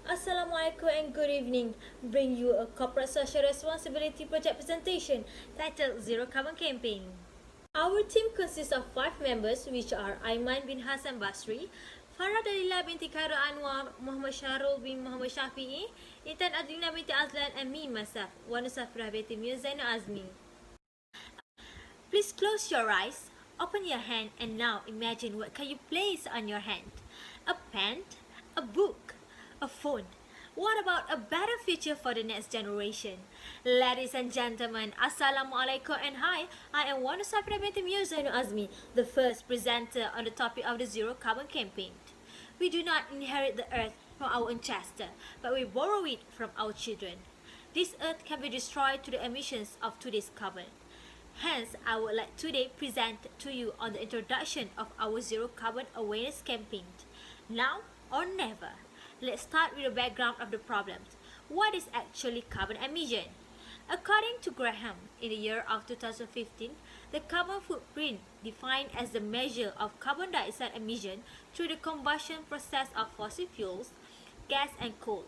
Assalamualaikum and good evening. Bring you a corporate social responsibility project presentation titled Zero Carbon Campaign. Our team consists of 5 members, which are Aiman bin Hasan Basri, Farah Dalila binti Khairil Anuar, Mohamad Shahrul bin Mohamad Shafie, Intan Adlina binti Azlan, and me myself, Safirah binti Meor Zainuazmi. Please close your eyes, open your hand, and now imagine what can you place on your hand? A pen, a book, a phone. What about a better future for the next generation? Ladies and gentlemen, Assalamualaikum and hi, I am Safirah binti Meor Zainuazmi, the first presenter on the topic of the Zero Carbon Campaign. We do not inherit the earth from our ancestors, but we borrow it from our children. This earth can be destroyed to the emissions of today's carbon. Hence, I would like today present to you on the introduction of our Zero Carbon Awareness Campaign. Now or never. Let's start with the background of the problems. What is actually carbon emission? According to Graham, in the year of 2015, the carbon footprint defined as the measure of carbon dioxide emission through the combustion process of fossil fuels, gas and coal.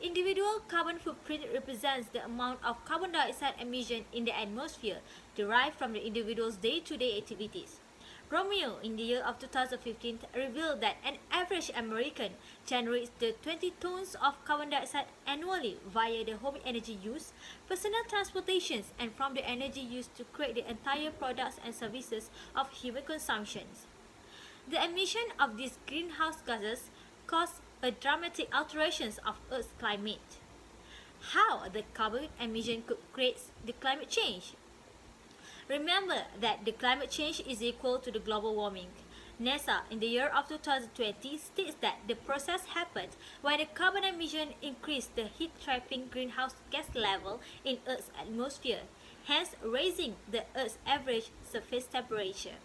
Individual carbon footprint represents the amount of carbon dioxide emission in the atmosphere derived from the individual's day-to-day activities. Romeo, in the year of 2015, revealed that an average American generates 20 tons of carbon dioxide annually via the home energy use, personal transportations, and from the energy used to create the entire products and services of human consumption. The emission of these greenhouse gases cause a dramatic alterations of Earth's climate. How the carbon emission could create the climate change? Remember that the climate change is equal to the global warming. NASA, in the year of 2020, states that the process happens when the carbon emission increases the heat-trapping greenhouse gas level in Earth's atmosphere, hence raising the Earth's average surface temperature.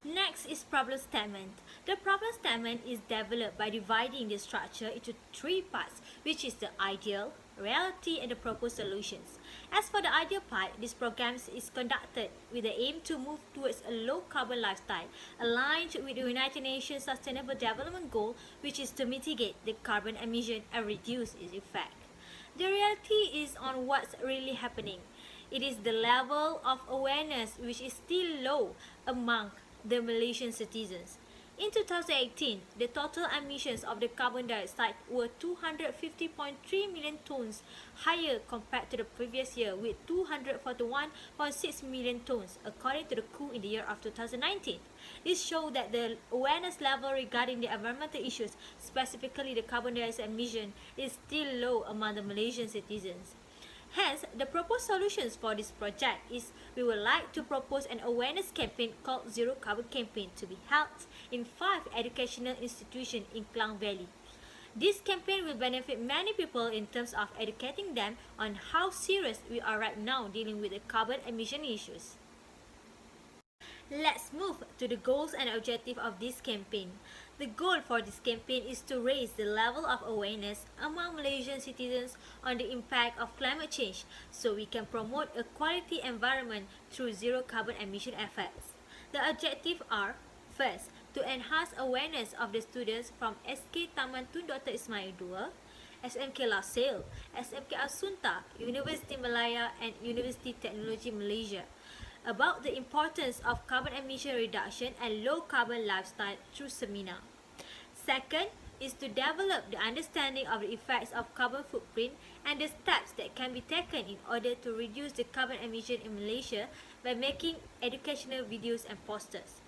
Next is problem statement. The problem statement is developed by dividing the structure into 3 parts, which is the ideal, reality, and the proposed solutions. As for the ideal part, this program is conducted with the aim to move towards a low-carbon lifestyle, aligned with the United Nations Sustainable Development Goal, which is to mitigate the carbon emission and reduce its effect. The reality is on what's really happening. It is the level of awareness which is still low among the Malaysian citizens. In 2018, the total emissions of the carbon dioxide were 250.3 million tons, higher compared to the previous year with 241.6 million tons, according to the coup in the year of 2019. This shows that the awareness level regarding the environmental issues, specifically the carbon dioxide emission, is still low among the Malaysian citizens. Hence, the proposed solutions for this project is we would like to propose an awareness campaign called Zero Carbon Campaign to be held in 5 educational institutions in Klang Valley. This campaign will benefit many people in terms of educating them on how serious we are right now dealing with the carbon emission issues. Let's move to the goals and objectives of this campaign. The goal for this campaign is to raise the level of awareness among Malaysian citizens on the impact of climate change so we can promote a quality environment through zero carbon emission effects. The objectives are, first, to enhance awareness of the students from SK Taman Tun Dr. Ismail II, SMK LaSalle, SMK Asunta, University Malaya, and University Technology Malaysia about the importance of carbon emission reduction and low carbon lifestyle through seminar. Second is to develop the understanding of the effects of carbon footprint and the steps that can be taken in order to reduce the carbon emission in Malaysia by making educational videos and posters.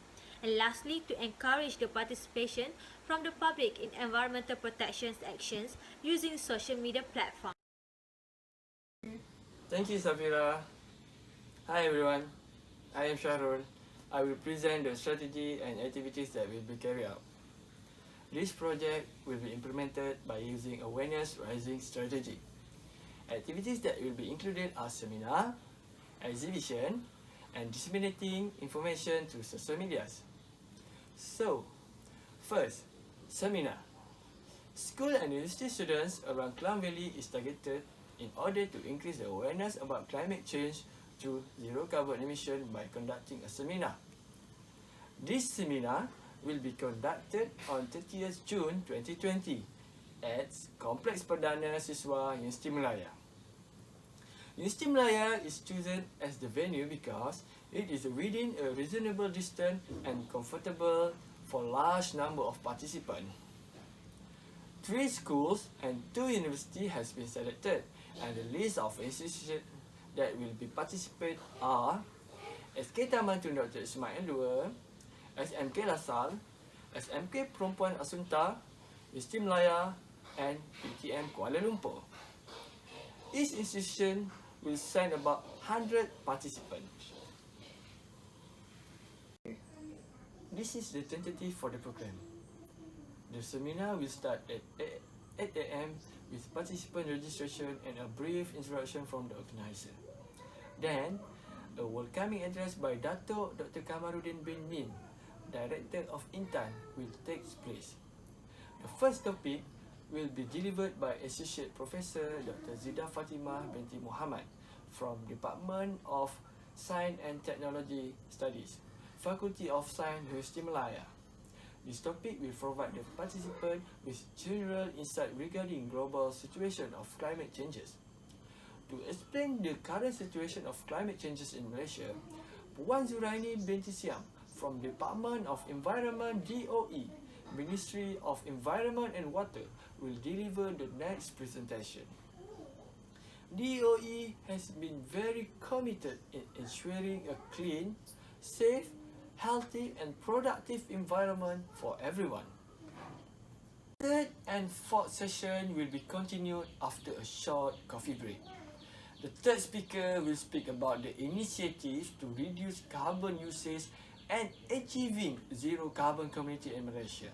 And lastly, to encourage the participation from the public in environmental protection actions using social media platforms. Thank you, Safirah. Hi everyone, I am Shahrul. I will present the strategy and activities that will be carried out. This project will be implemented by using awareness raising strategy. Activities that will be included are seminar, exhibition, and disseminating information through social medias. So, first, seminar. School and university students around Klang Valley is targeted in order to increase the awareness about climate change through zero carbon emission by conducting a seminar. This seminar will be conducted on 30th June 2020 adds Kompleks Perdana Siswa Universiti Melaya. Universiti Melaya is chosen as the venue because it is within a reasonable distance and comfortable for large number of participants. 3 schools and 2 universities has been selected, and the list of institutions that will be participate are SK Taman Tun Dr. Ismail II, SMK Lasal, SMK Perempuan Asunta, Universiti Melaya, and PTM Kuala Lumpur. Each institution will send about 100 participants. This is the tentative for the program. The seminar will start at 8 a.m. with participant registration and a brief introduction from the organizer. Then, a welcoming address by Dato' Dr. Kamaruddin bin Min, Director of Intan, will take place. The first topic will be delivered by Associate Professor Dr. Zida Fatimah Binti Mohamad from Department of Science and Technology Studies, Faculty of Science, Universiti Melaya. This topic will provide the participant with general insight regarding global situation of climate changes. To explain the current situation of climate changes in Malaysia, Puan Zuraini binti Siam from Department of Environment DOE, Ministry of Environment and Water, will deliver the next presentation. DOE has been very committed in ensuring a clean, safe, healthy and productive environment for everyone. Third and fourth session will be continued after a short coffee break. The third speaker will speak about the initiatives to reduce carbon usage and achieving zero carbon community in Malaysia.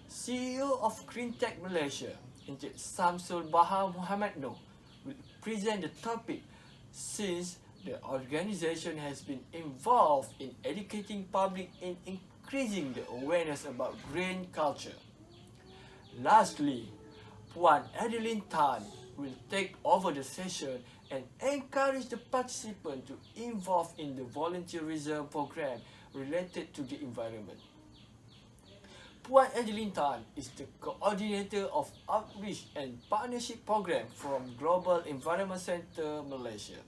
CEO of Green Tech Malaysia, Encik Samsul Bahar Mohamad will present the topic since the organisation has been involved in educating public in increasing the awareness about green culture. Lastly, Puan Adeline Tan will take over the session and encourage the participants to involve in the volunteerism program related to the environment. Puan Adeline Tan is the coordinator of outreach and partnership program from Global Environment Centre Malaysia,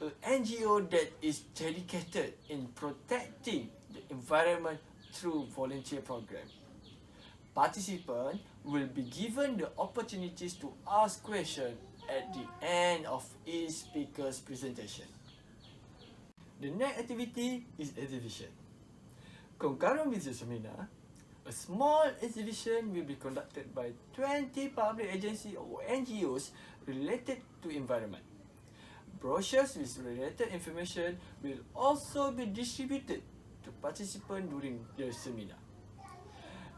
an NGO that is dedicated in protecting the environment through volunteer program. Participants will be given the opportunities to ask questions at the end of each speaker's presentation. The next activity is exhibition. Concurrent with the seminar, a small exhibition will be conducted by 20 public agencies or NGOs related to environment. Brochures with related information will also be distributed to participants during the seminar.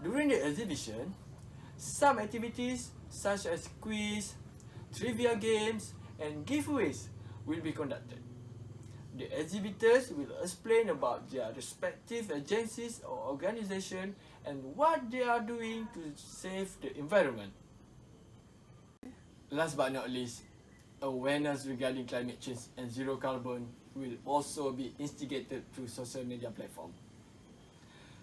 During the exhibition, some activities such as quiz, trivia games, and giveaways will be conducted. The exhibitors will explain about their respective agencies or organizations and what they are doing to save the environment. Last but not least, awareness regarding climate change and zero carbon will also be instigated through social media platforms.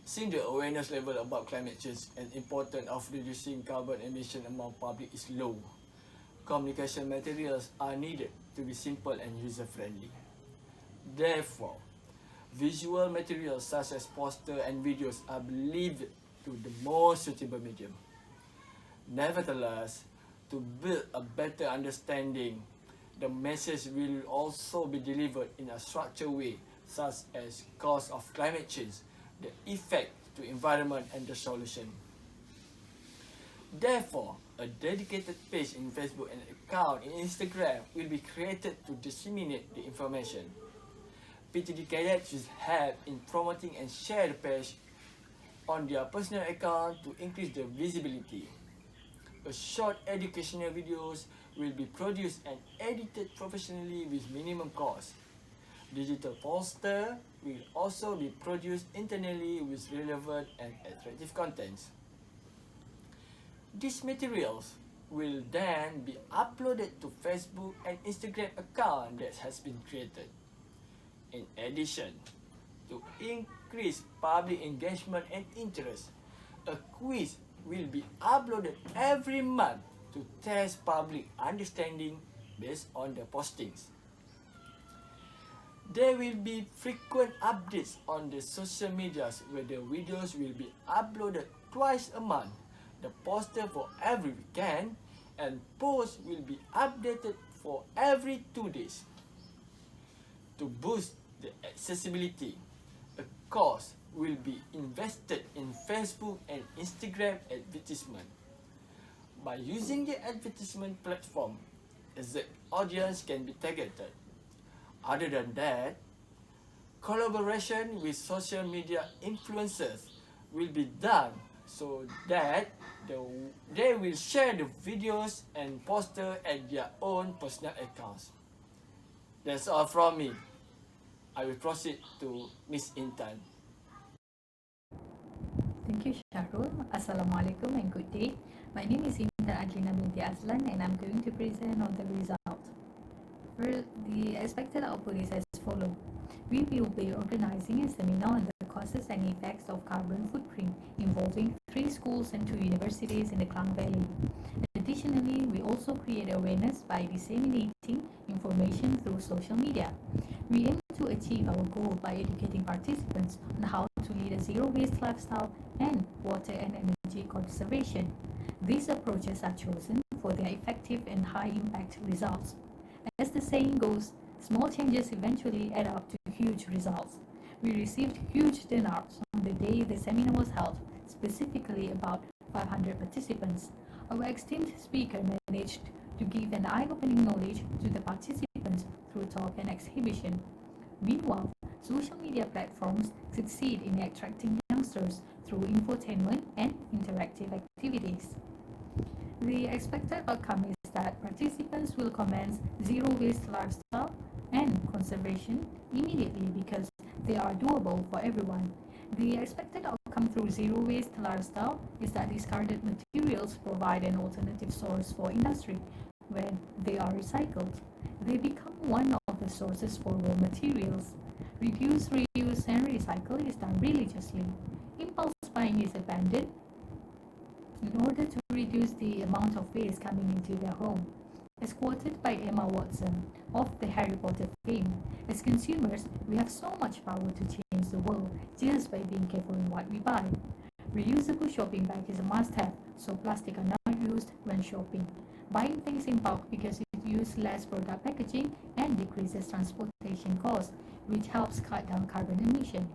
Since the awareness level about climate change and importance of reducing carbon emission among public is low, communication materials are needed to be simple and user-friendly. Therefore, visual materials such as posters and videos are believed to be the most suitable medium. Nevertheless, to build a better understanding, the message will also be delivered in a structured way, such as cause of climate change, the effect to environment and the solution. Therefore, a dedicated page in Facebook and account in Instagram will be created to disseminate the information. PTD cadets will help in promoting and share the page on their personal account to increase the visibility. A short educational videos will be produced and edited professionally with minimum cost. Digital poster will also be produced internally with relevant and attractive contents. These materials will then be uploaded to Facebook and Instagram account that has been created. In addition, to increase public engagement and interest, a quiz will be uploaded every month to test public understanding based on the postings. There will be frequent updates on the social medias where the videos will be uploaded twice a month, the poster for every weekend, and posts will be updated for every 2 days. To boost the accessibility, a cost will be invested in Facebook and Instagram advertisement. By using the advertisement platform, the audience can be targeted. Other than that, collaboration with social media influencers will be done so that they will share the videos and poster at their own personal accounts. That's all from me. I will proceed to Miss Intan. Thank you, Shahrul. Assalamualaikum and good day. My name is Intan Adlina Binti Azlan and I'm going to present on the result. The expected output is as follows. We will be organizing a seminar on the causes and effects of carbon footprint involving 3 schools and 2 universities in the Klang Valley. Additionally, we also create awareness by disseminating information through social media. We aim to achieve our goal by educating participants on how to lead a zero-waste lifestyle and water and energy conservation. These approaches are chosen for their effective and high-impact results. As the saying goes, small changes eventually add up to huge results. We received huge turnouts on the day the seminar was held, specifically about 500 participants. Our esteemed speaker managed to give an eye-opening knowledge to the participants through talk and exhibition. Meanwhile, social media platforms succeed in attracting youngsters through infotainment and interactive activities. The expected outcome is that participants will commence zero-waste lifestyle and conservation immediately because they are doable for everyone. The expected outcome through zero-waste lifestyle is that discarded materials provide an alternative source for industry. When they are recycled, they become one of the sources for raw materials. Reduce, reuse, and recycle is done religiously. Impulse buying is abandoned in order to reduce the amount of waste coming into their home. As quoted by Emma Watson of the Harry Potter fame, as consumers, we have so much power to change the world just by being careful in what we buy. Reusable shopping bag is a must-have, so plastic are not used when shopping. Buying things in bulk because it uses less product packaging and decreases transportation costs, which helps cut down carbon emission.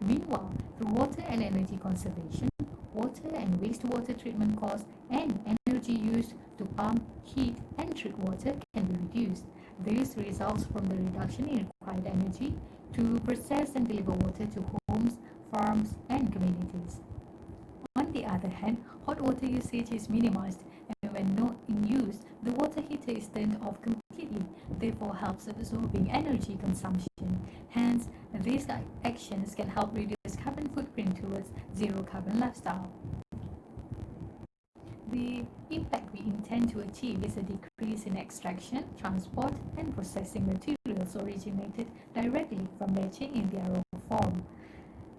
Meanwhile, through water and energy conservation, water and wastewater treatment costs and energy used to pump, heat, and treat water can be reduced. This results from the reduction in required energy to process and deliver water to homes, farms, and communities. On the other hand, hot water usage is minimized, and when not in use, the water heater is turned off completely, therefore helps absorbing energy consumption. Hence, these actions can help reduce carbon footprint towards zero carbon lifestyle. The impact we intend to achieve is a decrease in extraction, transport, and processing materials originated directly from nature in their raw form.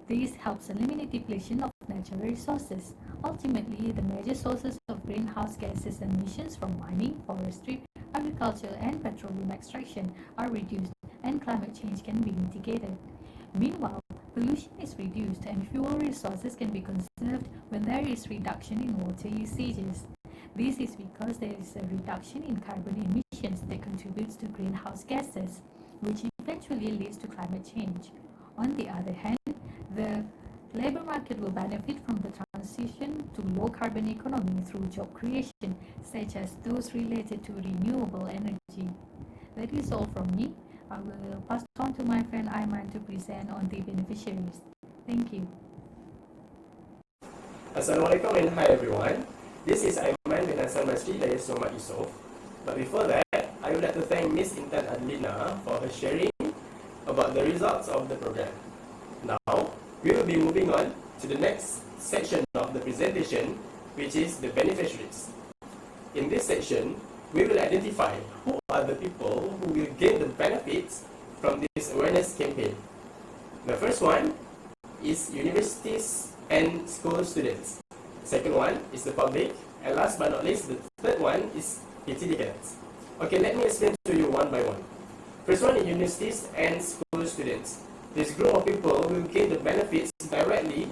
This helps eliminate depletion of natural resources. Ultimately, the major sources of greenhouse gases emissions from mining, forestry, agriculture, and petroleum extraction are reduced, and climate change can be mitigated. Meanwhile, pollution is reduced and fuel resources can be conserved when there is reduction in water usages. This is because there is a reduction in carbon emissions that contributes to greenhouse gases, which eventually leads to climate change. On the other hand, the labor market will benefit from the transition to low-carbon economy through job creation, such as those related to renewable energy. That is all from me. I will pass on to my friend Aiman to present on the beneficiaries. Thank you. Assalamualaikum and hi everyone. This is Aiman bin Hasan Basri dari Somat Yusof. But before that, I would like to thank Miss Intan Adlina for her sharing about the results of the program. Now, we will be moving on to the next section of the presentation, which is the beneficiaries. In this section, we will identify who are the people who will gain the benefits from this awareness campaign. The first one is universities and school students. Second one is the public, and last but not least, the third one is PTD cadets. Okay, let me explain to you one by one. First one is universities and school students. This group of people will gain the benefits directly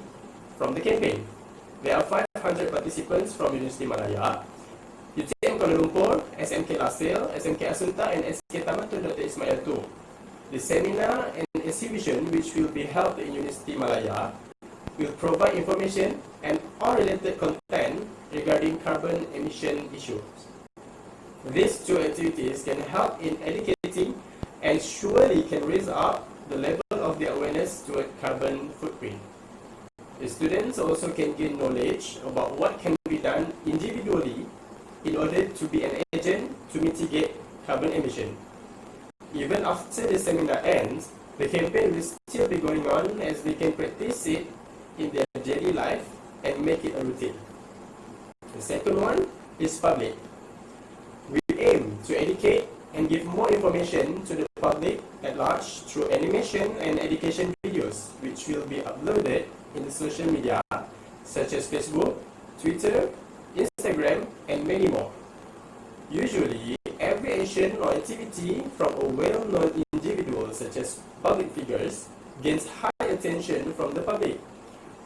from the campaign. There are 500 participants from Universiti Malaya, UTM Kuala Lumpur, SMK Lasil, SMK Asunta, and SK Taman Tun Dr. Ismail II. The seminar and exhibition, which will be held in Universiti Malaya, will provide information and all related content regarding carbon emission issues. These two activities can help in educating and surely can raise up the level of their awareness toward carbon footprint. The students also can gain knowledge about what can be done individually in order to be an agent to mitigate carbon emission. Even after the seminar ends, the campaign will still be going on as they can practice it in their daily life and make it a routine. The second one is public. We aim to educate and give more information to the public at large through animation and education videos, which will be uploaded in the social media such as Facebook, Twitter, Instagram, and many more. Usually, every action or activity from a well-known individual such as public figures gains high attention from the public.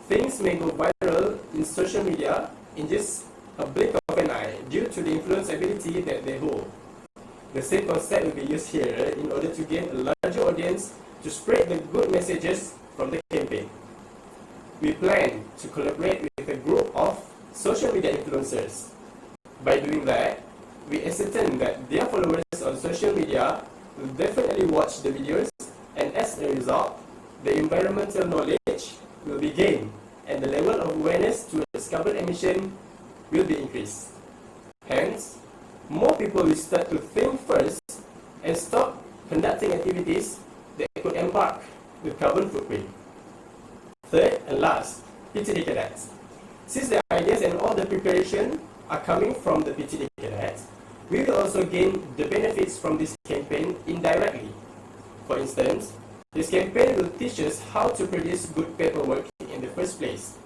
Things may go viral in social media in just a blink of an eye due to the influence ability that they hold. The same concept will be used here in order to gain a larger audience to spread the good messages from the campaign. We plan to collaborate with a group of social media influencers. By doing that, we ascertain that their followers on social media will definitely watch the videos, and as a result, the environmental knowledge will be gained and the level of awareness towards carbon emission will be increased. Hence, more people will start to think first and stop conducting activities that could embark with carbon footprint. Third and last, PTD cadets. Since the ideas and all the preparation are coming from the PTD cadets, we will also gain the benefits from this campaign indirectly. For instance, this campaign will teach us how to produce good paperwork in the first place.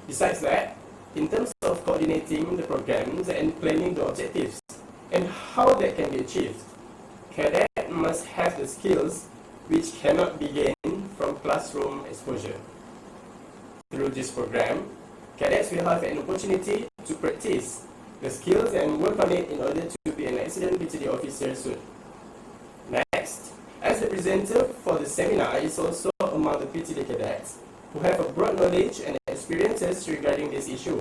Besides that, in terms of coordinating the programs and planning the objectives and how that can be achieved, cadet must have the skills which cannot be gained from classroom exposure. Through this program, cadets will have an opportunity to practice the skills and work on it in order to be an excellent PTD officer soon. Next, as the presenter for the seminar is also among the PTD cadets who have a broad knowledge and experiences regarding this issue,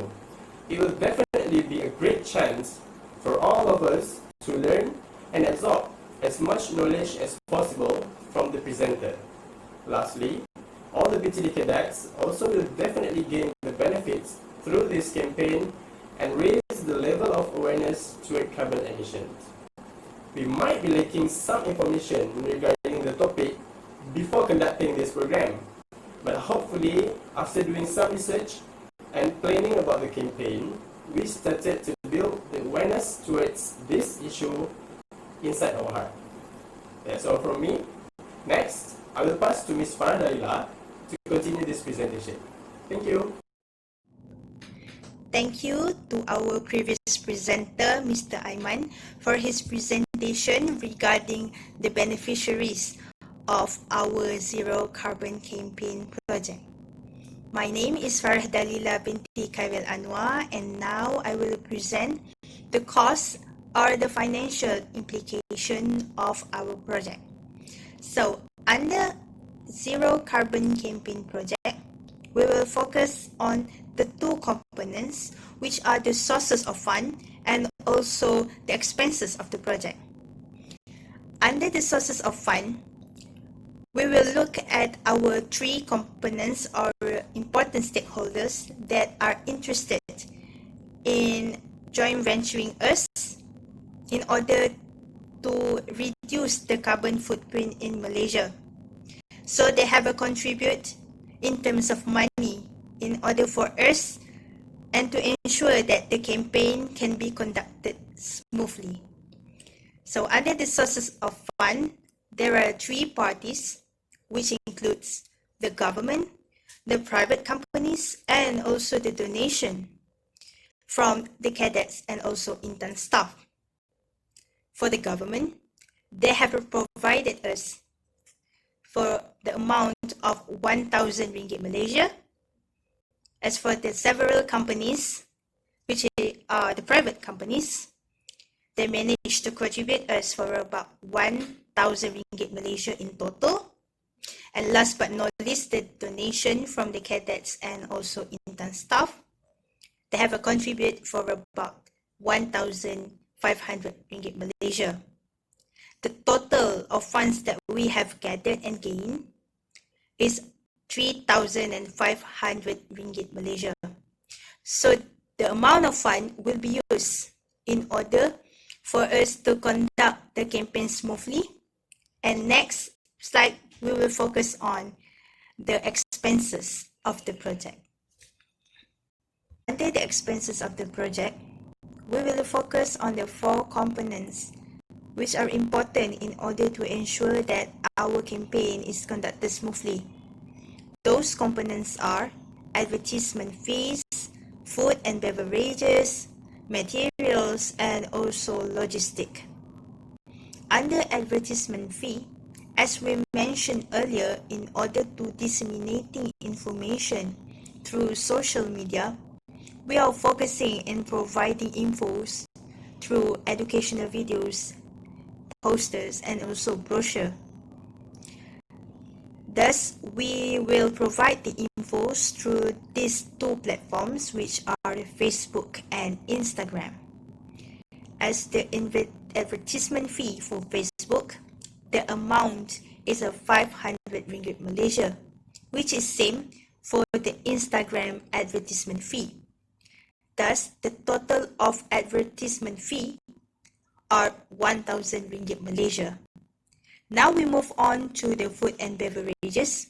it will definitely be a great chance for all of us to learn and absorb as much knowledge as possible from the presenter. Lastly, all the PTD cadets also will definitely gain the benefits through this campaign and raise the level of awareness toward carbon emissions. We might be lacking some information regarding the topic before conducting this program, but hopefully after doing some research and planning about the campaign, we started to build the awareness towards this issue inside our heart. That's all from me. Next, I will pass to Ms. Farah Dalila to continue this presentation. Thank you. Thank you to our previous presenter, Mr. Aiman, for his presentation regarding the beneficiaries of our Zero Carbon Campaign project. My name is Farah Dalila Binti Khairil Anuar, and now I will present the cost or the financial implication of our project. So, under Zero Carbon Campaign project, we will focus on the two components, which are the sources of fund and also the expenses of the project. Under the sources of fund, we will look at our three components or important stakeholders that are interested in joint venturing us in order to reduce the carbon footprint in Malaysia. So they have a contribute in terms of money in order for us and to ensure that the campaign can be conducted smoothly. So under the sources of fund, there are three parties, which includes the government, the private companies, and also the donation. from the cadets and also Intan staff. For the government, they have provided us for the amount of 1,000 ringgit Malaysia. As for the several companies, which are the private companies, they managed to contribute us for about 1,000 ringgit Malaysia in total. And last but not least, the donation from the cadets and also Intan staff. They have a contribute for about 1,500 ringgit Malaysia. The total of funds that we have gathered and gained is 3,500 ringgit Malaysia. So the amount of fund will be used in order for us to conduct the campaign smoothly. And next slide, we will focus on the expenses of the project. Under the expenses of the project, we will focus on the 4 components which are important in order to ensure that our campaign is conducted smoothly. Those components are advertisement fees, food and beverages, materials, and also logistic. Under advertisement fee, as we mentioned earlier, in order to disseminating information through social media, we are focusing in providing infos through educational videos, posters, and also brochure. Thus, we will provide the infos through these 2 platforms, which are Facebook and Instagram. As the advertisement fee for Facebook, the amount is a 500 ringgit Malaysia, which is same for the Instagram advertisement fee. Thus, the total of advertisement fee are 1,000 ringgit Malaysia. Now we move on to the food and beverages.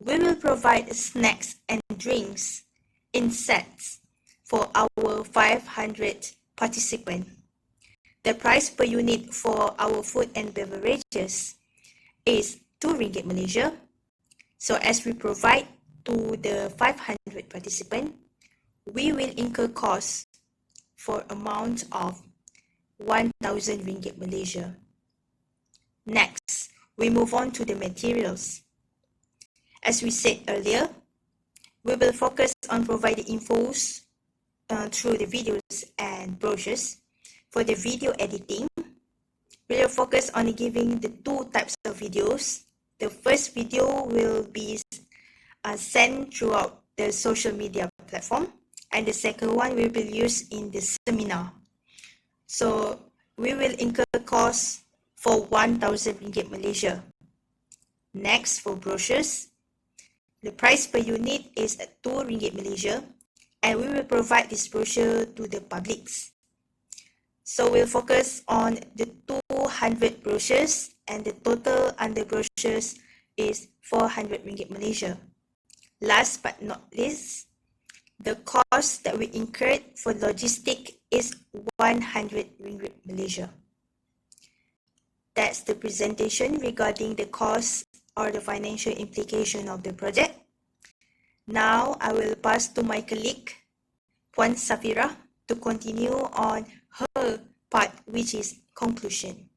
We will provide snacks and drinks in sets for our 500 participants. The price per unit for our food and beverages is 2 ringgit Malaysia. So as we provide to the 500 participants, we will incur costs for amount of 1,000 ringgit Malaysia. Next, we move on to the materials. As we said earlier, we will focus on providing infos through the videos and brochures. For the video editing, we will focus on giving the 2 types of videos. The first video will be sent throughout the social media platform, and the second one will be used in the seminar. So we will incur costs for 1,000 ringgit Malaysia. Next, for brochures, the price per unit is at 2 ringgit Malaysia, and we will provide this brochure to the publics. So we'll focus on the 200 brochures, and the total under brochures is 400 ringgit Malaysia. Last but not least, the cost that we incurred for logistic is 100 ringgit Malaysia. That's the presentation regarding the cost or the financial implication of the project. Now I will pass to my colleague, Puan Safirah, to continue on her part, which is conclusion.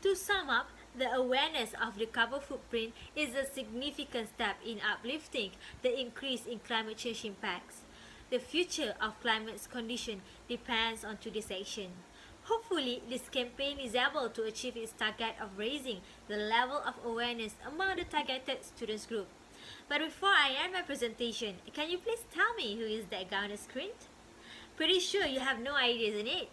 To sum up, the awareness of the carbon footprint is a significant step in uplifting the increase in climate change impacts. The future of climate's condition depends on today's action. Hopefully, this campaign is able to achieve its target of raising the level of awareness among the targeted students group. But before I end my presentation, can you please tell me who is that guy on the screen? Pretty sure you have no idea, isn't it?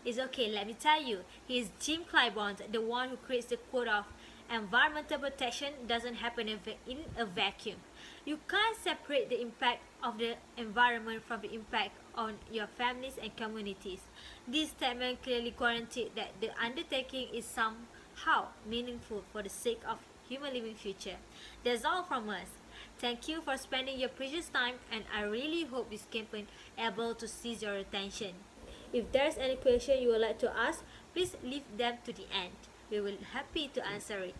It's okay, let me tell you. He is Jim Clyburn, the one who creates the quote of environmental protection doesn't happen in a vacuum. You can't separate the impact of the environment from the impact on your families and communities. This statement clearly guaranteed that the undertaking is somehow meaningful for the sake of human living future. That's all from us. Thank you for spending your precious time, and I really hope this campaign able to seize your attention. If there's any question you would like to ask, please leave them to the end. We will be happy to answer it.